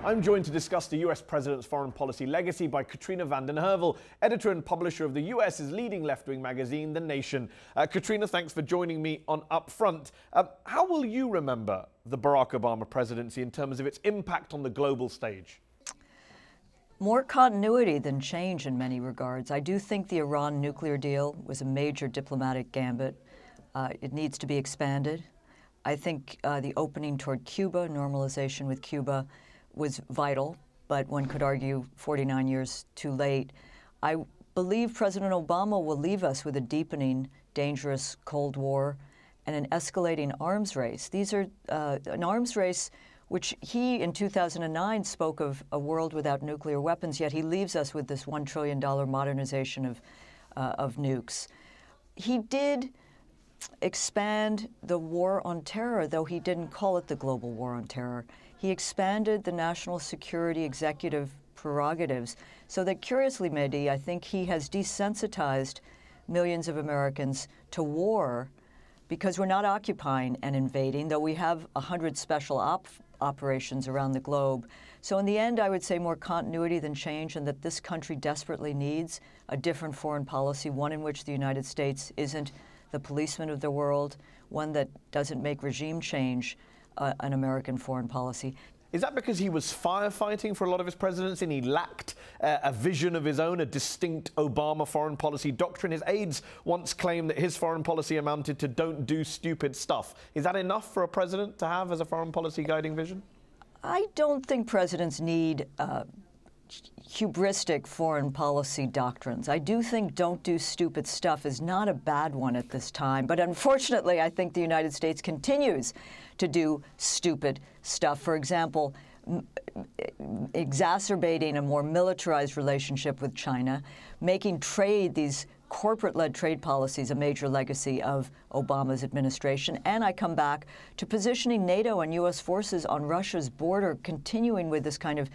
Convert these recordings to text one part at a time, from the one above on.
I'm joined to discuss the US president's foreign policy legacy by Katrina vanden Heuvel, editor and publisher of the US's leading left-wing magazine, The Nation. Katrina, thanks for joining me on UpFront. How will you remember the Barack Obama presidency in terms of its impact on the global stage? More continuity than change in many regards. I do think the Iran nuclear deal was a major diplomatic gambit. It needs to be expanded. I think the opening toward Cuba, normalization with Cuba, was vital, but one could argue 49 years too late. I believe President Obama will leave us with a deepening, dangerous Cold War and an escalating arms race. These are an arms race which he, in 2009, spoke of a world without nuclear weapons, yet he leaves us with this $1 trillion modernization of nukes. He did expand the war on terror, though he didn't call it the global war on terror. He expanded the national security executive prerogatives so that, curiously, Mehdi, I think he has desensitized millions of Americans to war because we're not occupying and invading, though we have 100 special operations around the globe. So in the end, I would say more continuity than change, and that this country desperately needs a different foreign policy, one in which the United States isn't the policeman of the world, one that doesn't make regime change an American foreign policy. Is that because he was firefighting for a lot of his presidency and he lacked a vision of his own, a distinct Obama foreign policy doctrine? His aides once claimed that his foreign policy amounted to don't do stupid stuff. Is that enough for a president to have as a foreign policy guiding vision? I don't think presidents need hubristic foreign policy doctrines. I do think don't do stupid stuff is not a bad one at this time, but unfortunately I think the United States continues to do stupid stuff. For example, exacerbating a more militarized relationship with China, making trade, these corporate-led trade policies, a major legacy of Obama's administration. And I come back to positioning NATO and U.S. forces on Russia's border, continuing with this kind of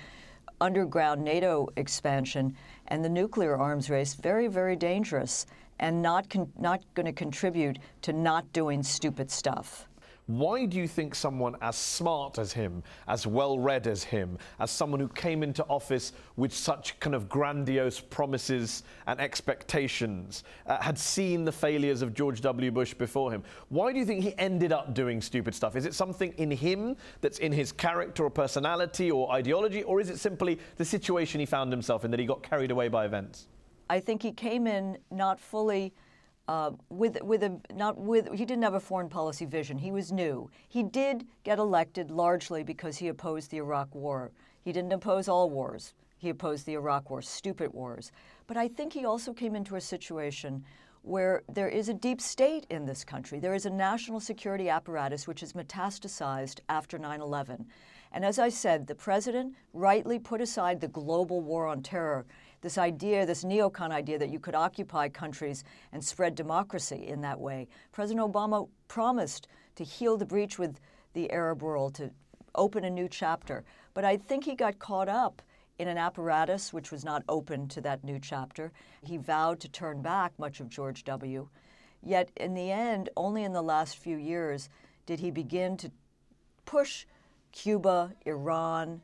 underground NATO expansion, and the nuclear arms race, very, very dangerous and not going to contribute to not doing stupid stuff. Why do you think someone as smart as him, as well-read as him, as someone who came into office with such kind of grandiose promises and expectations, had seen the failures of George W. Bush before him? Why do you think he ended up doing stupid stuff? Is it something in him that's in his character or personality or ideology, or is it simply the situation he found himself in, that he got carried away by events? I think he came in not fully he didn't have a foreign policy vision. He was new. He did get elected largely because he opposed the Iraq War. He didn't oppose all wars. He opposed the Iraq War, stupid wars. But I think he also came into a situation where there is a deep state in this country. There is a national security apparatus which is metastasized after 9/11. And as I said, the president rightly put aside the global war on terror, this idea, this neocon idea that you could occupy countries and spread democracy in that way. President Obama promised to heal the breach with the Arab world, to open a new chapter. But I think he got caught up in an apparatus which was not open to that new chapter. He vowed to turn back much of George W. Yet in the end, only in the last few years did he begin to push Cuba, Iran.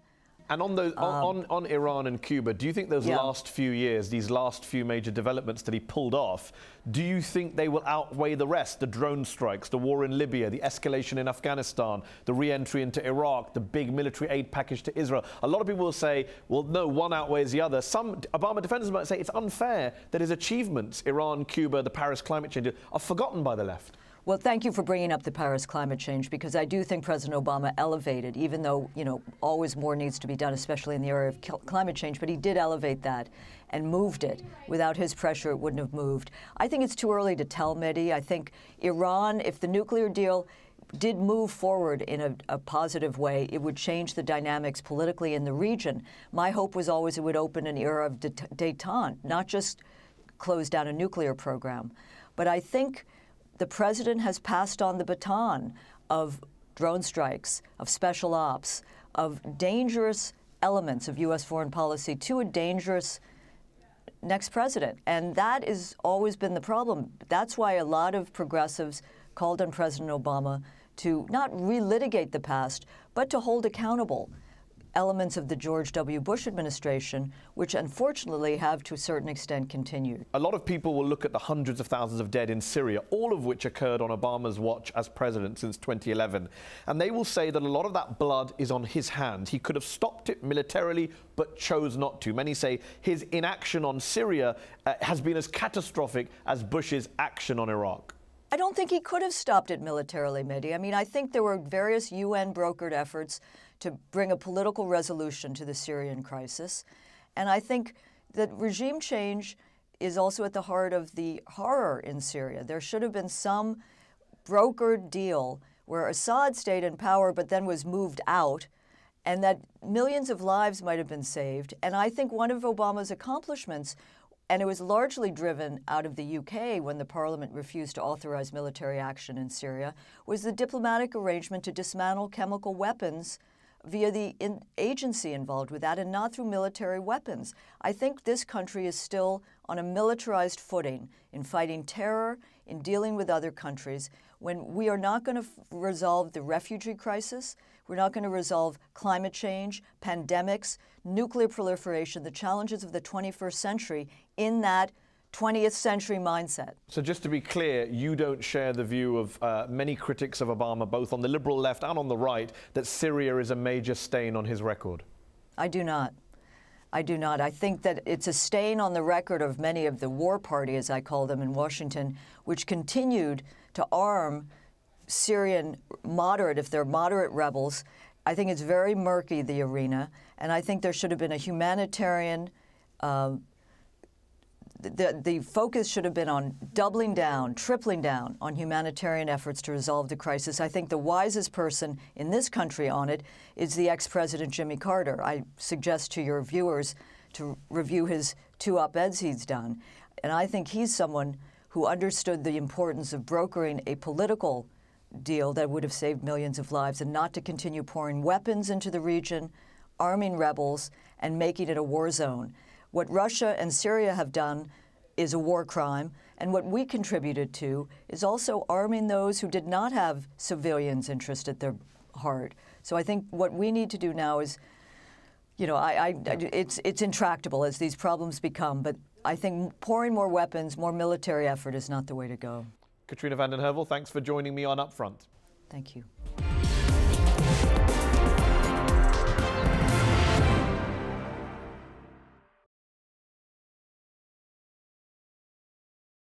And on those, on Iran and Cuba, do you think those last few years, these last few major developments that he pulled off, do you think they will outweigh the rest? The drone strikes, the war in Libya, the escalation in Afghanistan, the re-entry into Iraq, the big military aid package to Israel. A lot of people will say, well, no, one outweighs the other. Some Obama defenders might say it's unfair that his achievements, Iran, Cuba, the Paris climate change, are forgotten by the left. Well, thank you for bringing up the Paris climate change, because I do think President Obama elevated, even though, you know, always more needs to be done, especially in the area of climate change, but he did elevate that and moved it. Without his pressure, it wouldn't have moved. I think it's too early to tell, Mehdi. I think Iran, if the nuclear deal did move forward in a positive way, it would change the dynamics politically in the region. My hope was always it would open an era of détente, not just close down a nuclear program. But I think the president has passed on the baton of drone strikes, of special ops, of dangerous elements of U.S. foreign policy to a dangerous next president. And that has always been the problem. That's why a lot of progressives called on President Obama to not relitigate the past, but to hold accountable elements of the George W. Bush administration, which unfortunately have to a certain extent continued. A lot of people will look at the hundreds of thousands of dead in Syria, all of which occurred on Obama's watch as president since 2011. And they will say that a lot of that blood is on his hands. He could have stopped it militarily, but chose not to. Many say his inaction on Syria has been as catastrophic as Bush's action on Iraq. I don't think he could have stopped it militarily, Mehdi. I mean, I think there were various UN-brokered efforts to bring a political resolution to the Syrian crisis. And I think that regime change is also at the heart of the horror in Syria. There should have been some brokered deal where Assad stayed in power but then was moved out, and that millions of lives might have been saved. And I think one of Obama's accomplishments, and it was largely driven out of the UK when the parliament refused to authorize military action in Syria, was the diplomatic arrangement to dismantle chemical weapons via the agency involved with that and not through military weapons. I think this country is still on a militarized footing in fighting terror, in dealing with other countries, when we are not going to resolve the refugee crisis, we're not going to resolve climate change, pandemics, nuclear proliferation, the challenges of the 21st century in that 20th century mindset. So just to be clear, you don't share the view of many critics of Obama, both on the liberal left and on the right, that Syria is a major stain on his record? I do not. I do not. I think that it's a stain on the record of many of the war party, as I call them in Washington, which continued to arm Syrian moderate, if they're moderate rebels. I think it's very murky, the arena, and I think there should have been a humanitarian the focus should have been on doubling down, tripling down on humanitarian efforts to resolve the crisis. I think the wisest person in this country on it is the ex-president Jimmy Carter. I suggest to your viewers to review his 2 op-eds he's done. And I think he's someone who understood the importance of brokering a political deal that would have saved millions of lives and not to continue pouring weapons into the region, arming rebels, and making it a war zone. What Russia and Syria have done is a war crime, and what we contributed to is also arming those who did not have civilians' interest at their heart. So I think what we need to do now is, you know, it's intractable as these problems become, but I think pouring more weapons, more military effort is not the way to go. Katrina vanden Heuvel, thanks for joining me on UpFront. Thank you.